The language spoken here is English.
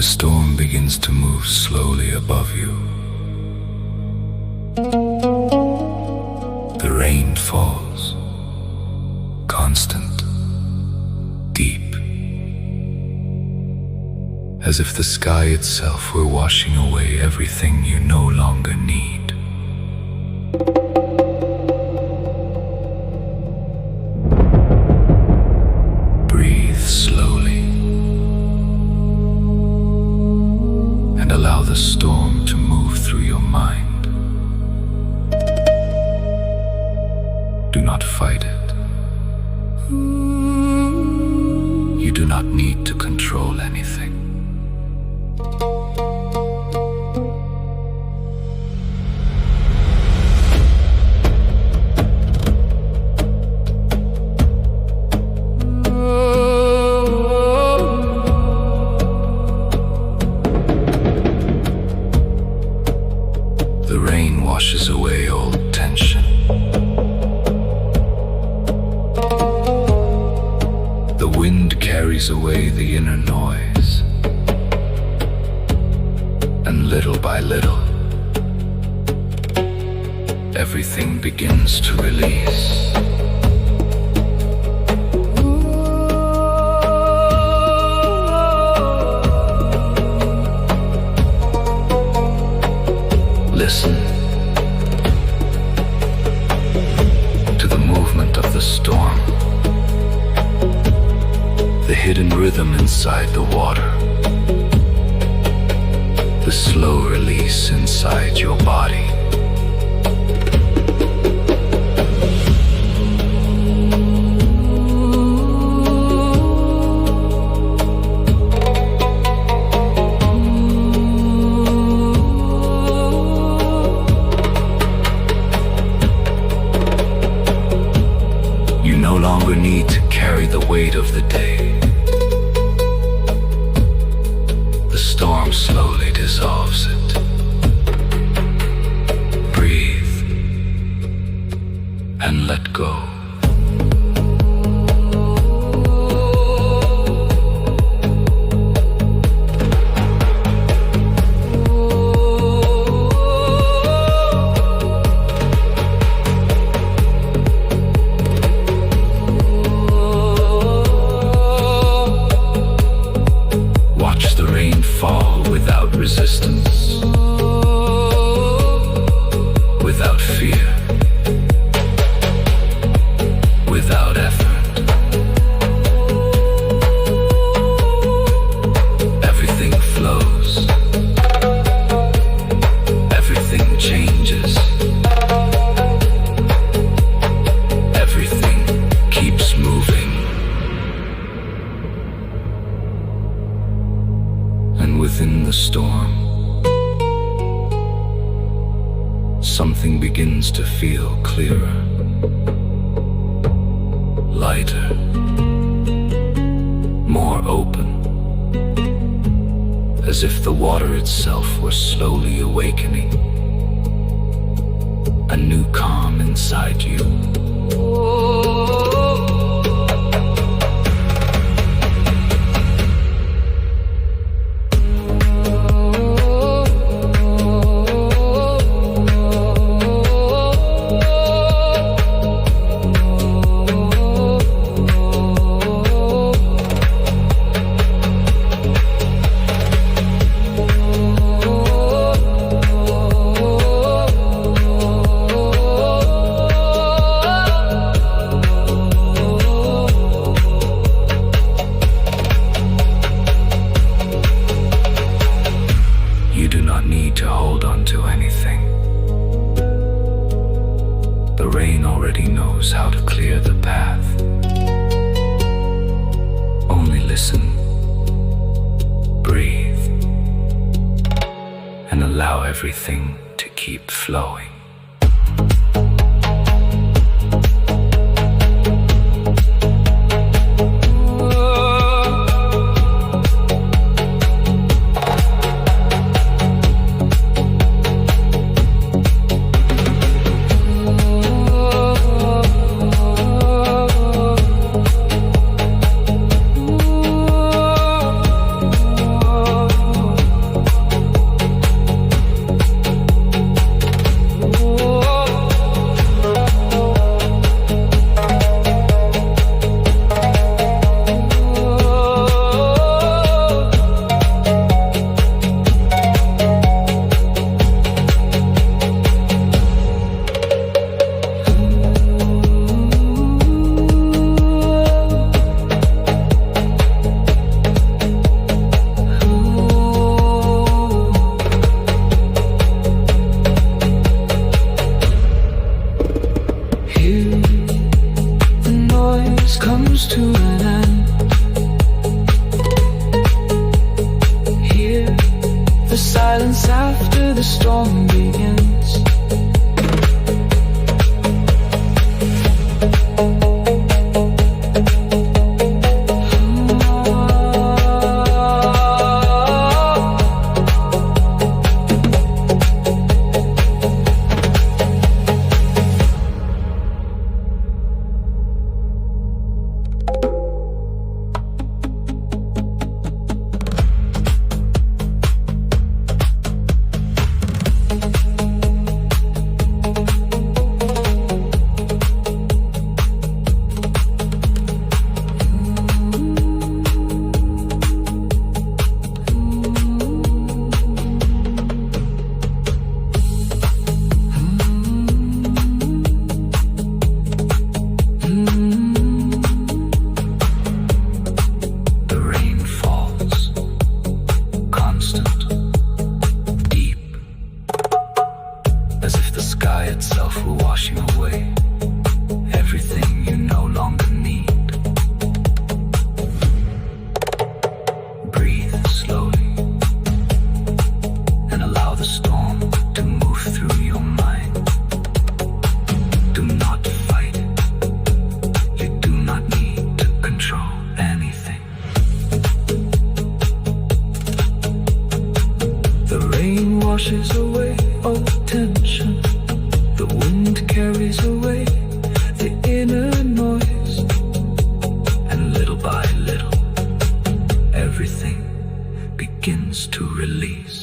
The storm begins to move slowly above you. The rain falls, constant, deep, as if the sky itself were washing away everything you no longer need. Breathe slowly and allow the storm to move through your mind. Do not fight it. You do not need to control anything. The rain washes away old tension. The wind carries away the inner noise. And little by little, everything begins to release. Listen to the movement of the storm, the hidden rhythm inside the water, the slow release inside your body. No longer need to carry the weight of the day. The storm slowly dissolves it. Breathe and let go. Fall without resistance, without fear, without effort. Everything flows, everything changes, everything keeps moving. And within the storm, something begins to feel clearer, lighter, more open, as if the water itself were slowly awakening, a new calm inside you. You do not need to hold on to anything. The rain already knows how to clear the path. Only listen, breathe, and allow everything to keep flowing. storm begins. Washes away all tension. The wind carries away the inner noise. And little by little, everything begins to release.